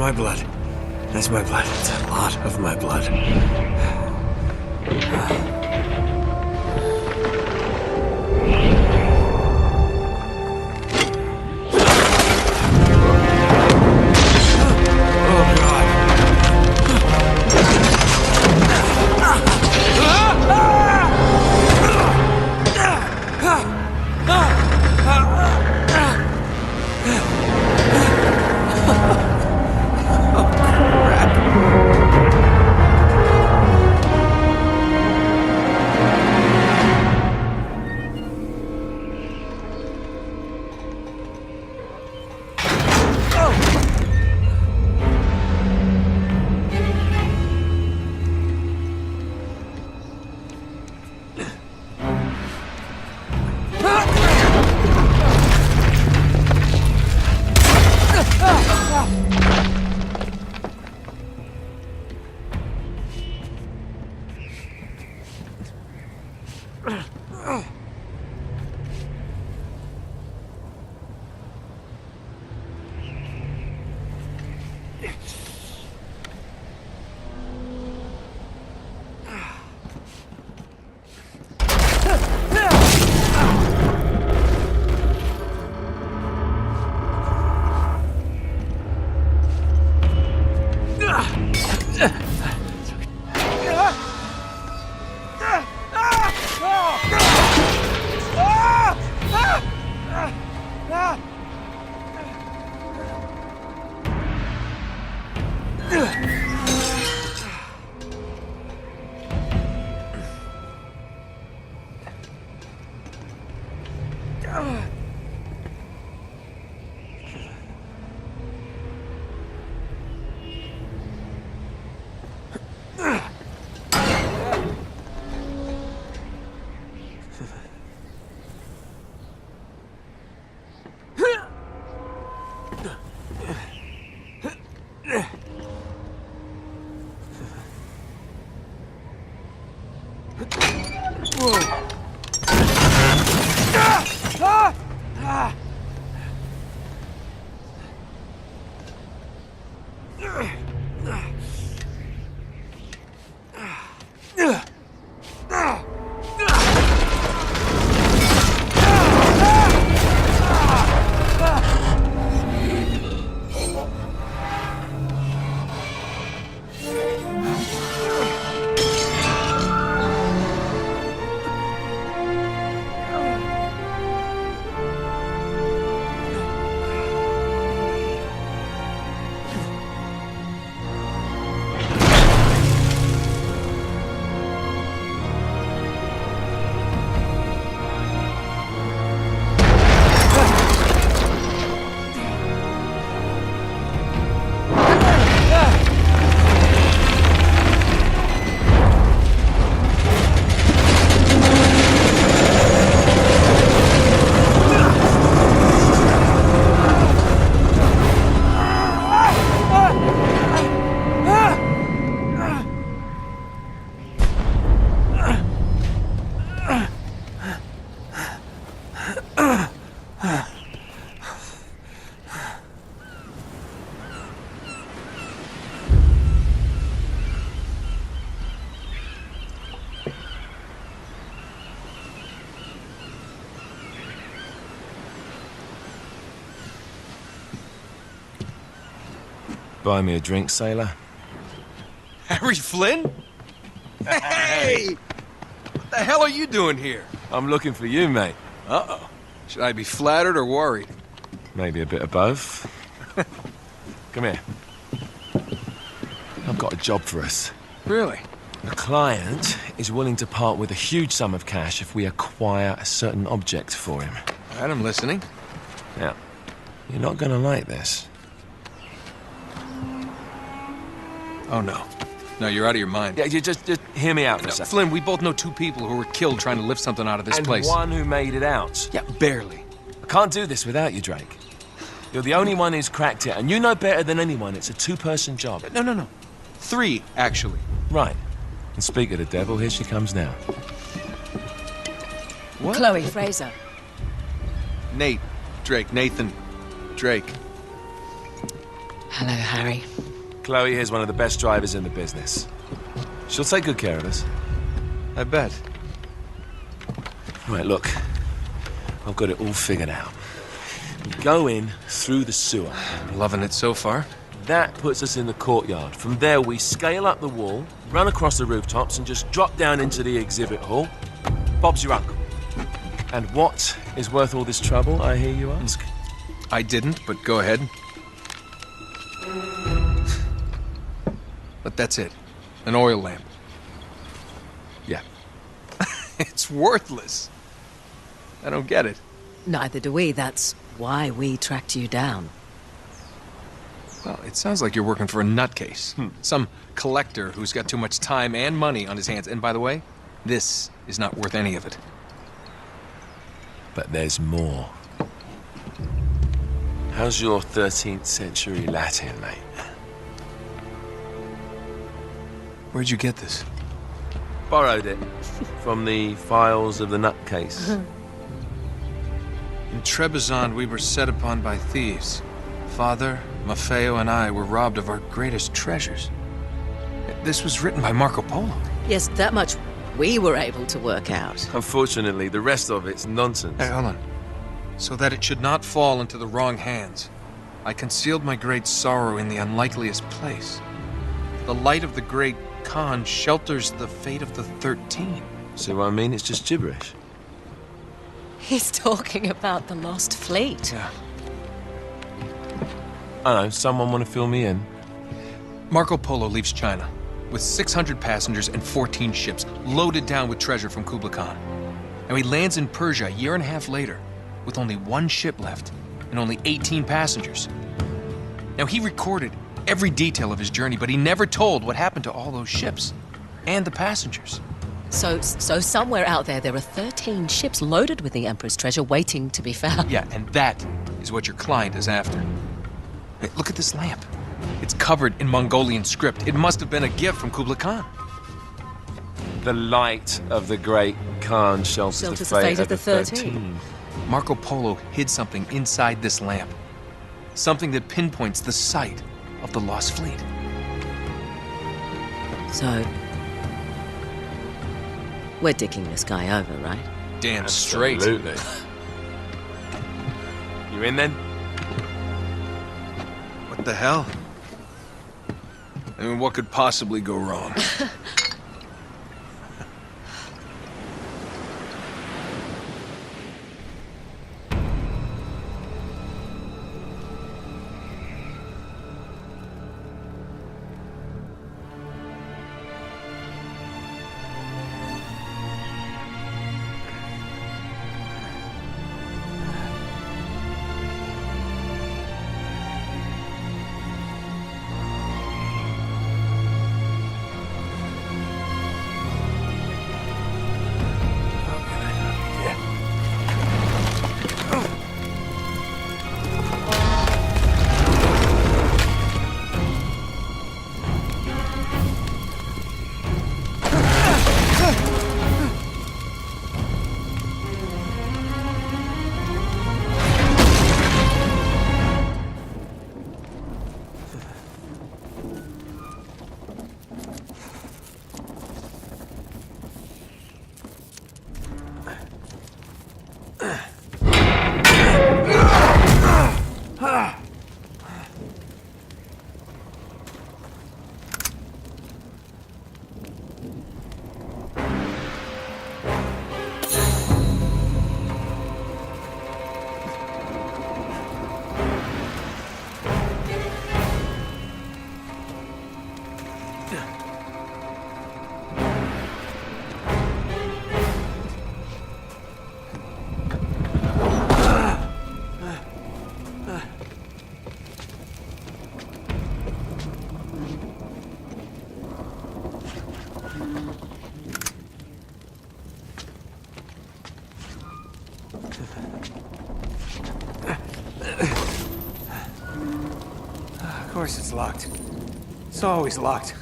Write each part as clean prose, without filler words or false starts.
my blood. That's my blood. It's a lot of my blood. Buy me a drink, sailor. Harry Flynn? Hey! What the hell are you doing here? I'm looking for you, mate. Uh-oh. Should I be flattered or worried? Maybe a bit of both. Come here. I've got a job for us. Really? The client is willing to part with a huge sum of cash if we acquire a certain object for him. All right, I'm listening. Now, you're not gonna like this. Oh, no. No, you're out of your mind. Yeah, you just hear me out for a second. Flynn, we both know two people who were killed trying to lift something out of this place. And one who made it out. Yeah, barely. I can't do this without you, Drake. You're the only one who's cracked it, and you know better than anyone it's a two-person job. No. 3, actually. Right. And speak of the devil, here she comes now. What? Chloe Fraser. Nate. Drake. Nathan. Drake. Hello, Harry. Chloe here's one of the best drivers in the business. She'll take good care of us. I bet. Right, look. I've got it all figured out. We go in through the sewer. Loving it so far. That puts us in the courtyard. From there, we scale up the wall, run across the rooftops, and just drop down into the exhibit hall. Bob's your uncle. And what is worth all this trouble, I hear you ask? I didn't, but go ahead. But that's it. An oil lamp. Yeah. It's worthless. I don't get it. Neither do we. That's why we tracked you down. Well, it sounds like you're working for a nutcase. Some collector who's got too much time and money on his hands. And by the way, this is not worth any of it. But there's more. How's your 13th century Latin, mate? Where'd you get this? Borrowed it from the files of the nutcase. In Trebizond, we were set upon by thieves. Father, Maffeo, and I were robbed of our greatest treasures. This was written by Marco Polo. Yes, that much we were able to work out. Unfortunately, the rest of it's nonsense. Hey, hold on. So that it should not fall into the wrong hands, I concealed my great sorrow in the unlikeliest place. The light of the great Khan shelters the fate of the 13. See what I mean? It's just gibberish. He's talking about the lost fleet. Yeah. I know, someone want to fill me in? Marco Polo leaves China with 600 passengers and 14 ships loaded down with treasure from Kublai Khan. And he lands in Persia a year and a half later with only one ship left and only 18 passengers. Now, he recorded every detail of his journey, but he never told what happened to all those ships and the passengers. So somewhere out there are 13 ships loaded with the Emperor's treasure waiting to be found. Yeah, and that is what your client is after. Hey, look at this lamp. It's covered in Mongolian script. It must have been a gift from Kublai Khan. The light of the great Khan shelters the fate of the 13. Marco Polo hid something inside this lamp. Something that pinpoints the site of the lost fleet. So, we're dicking this guy over, right? Damn straight. Absolutely. You in then? What the hell? I mean, what could possibly go wrong? Of course it's locked. It's always locked.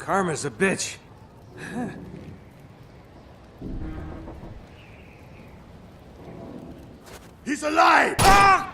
Karma's a bitch. He's alive! Ah!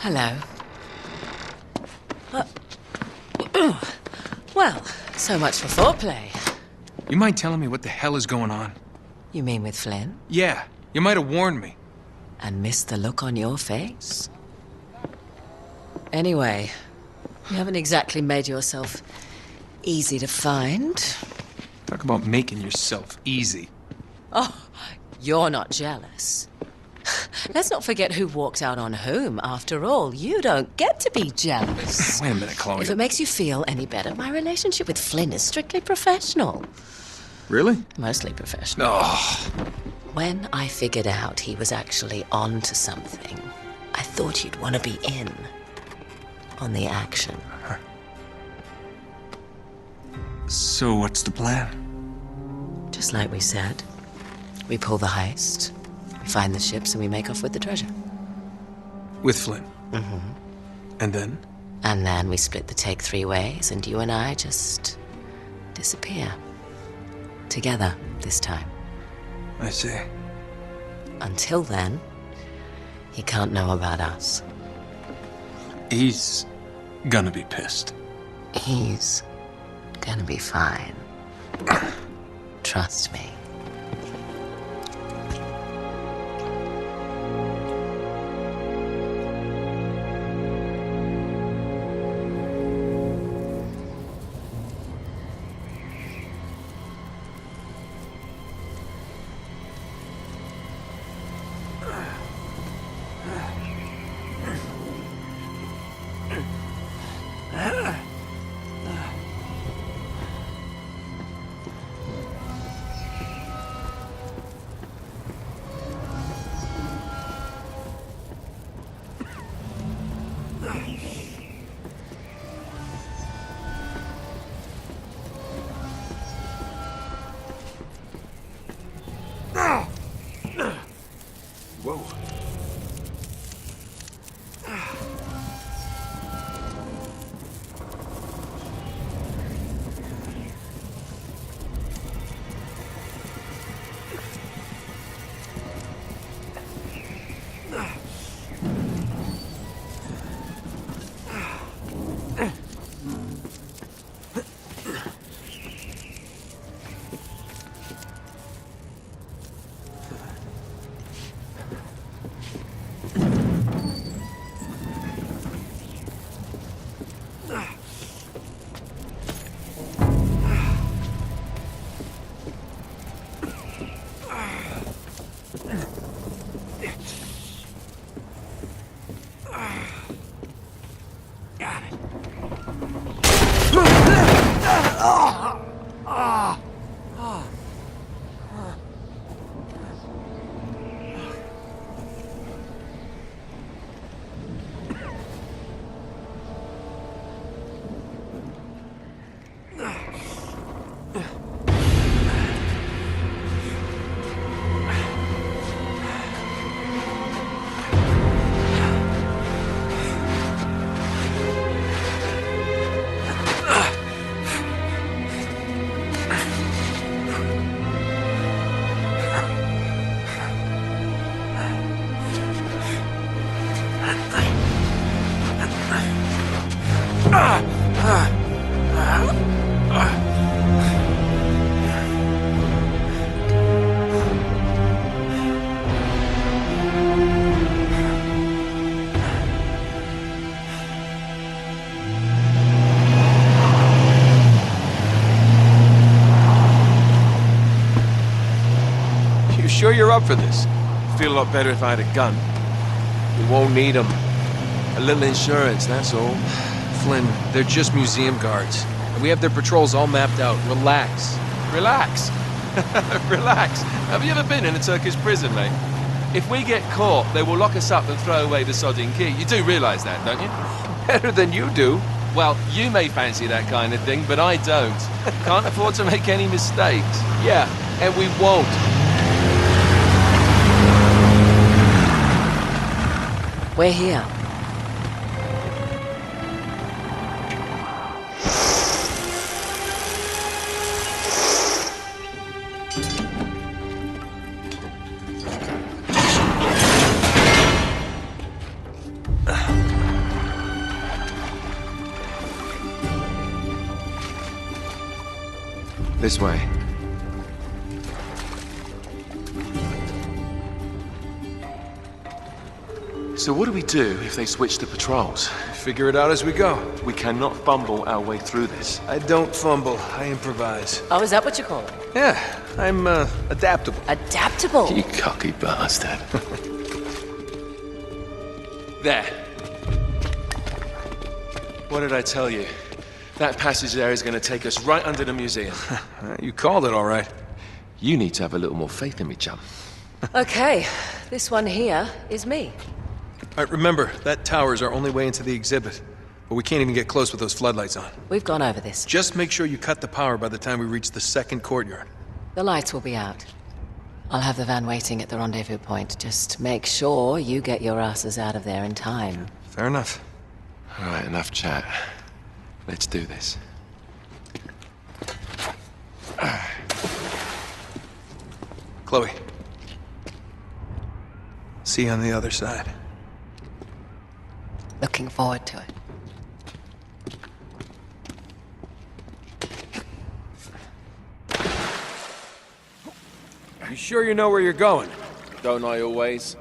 Hello. Well, so much for foreplay. You mind telling me what the hell is going on? You mean with Flynn? Yeah, you might have warned me. And missed the look on your face? Anyway, you haven't exactly made yourself easy to find. Talk about making yourself easy. Oh, you're not jealous. Let's not forget who walked out on whom. After all, you don't get to be jealous. Wait a minute, Chloe. If it makes you feel any better, my relationship with Flynn is strictly professional. Really? Mostly professional. Oh. When I figured out he was actually on to something, I thought you'd want to be in on the action. So what's the plan? Just like we said. We pull the heist, we find the ships, and we make off with the treasure. With Flynn? Mm-hmm. And then? And then we split the take 3 ways, and you and I just disappear. Together, this time. I see. Until then, he can't know about us. He's gonna be pissed. He's gonna be fine. Trust me. Whoa. Got it. You sure you're up for this? Feel a lot better if I had a gun. We won't need them. A little insurance, that's all. Flynn, they're just museum guards. And we have their patrols all mapped out. Relax. Relax. Relax. Have you ever been in a Turkish prison, mate? If we get caught, they will lock us up and throw away the sodding key. You do realise that, don't you? Better than you do. Well, you may fancy that kind of thing, but I don't. Can't afford to make any mistakes. Yeah, and we won't. We're here. This way. So what do we do if they switch to patrols? Figure it out as we go. We cannot fumble our way through this. I don't fumble, I improvise. Oh, is that what you call it? Yeah, I'm, adaptable. Adaptable. You cocky bastard. There. What did I tell you? That passage there is going to take us right under the museum. You called it all right. You need to have a little more faith in me, chum. Okay, this one here is me. All right, remember, that tower is our only way into the exhibit. But we can't even get close with those floodlights on. We've gone over this. Just make sure you cut the power by the time we reach the second courtyard. The lights will be out. I'll have the van waiting at the rendezvous point. Just make sure you get your asses out of there in time. Fair enough. All right, enough chat. Let's do this. Chloe. See you on the other side. Looking forward to it. You sure you know where you're going? Don't I always?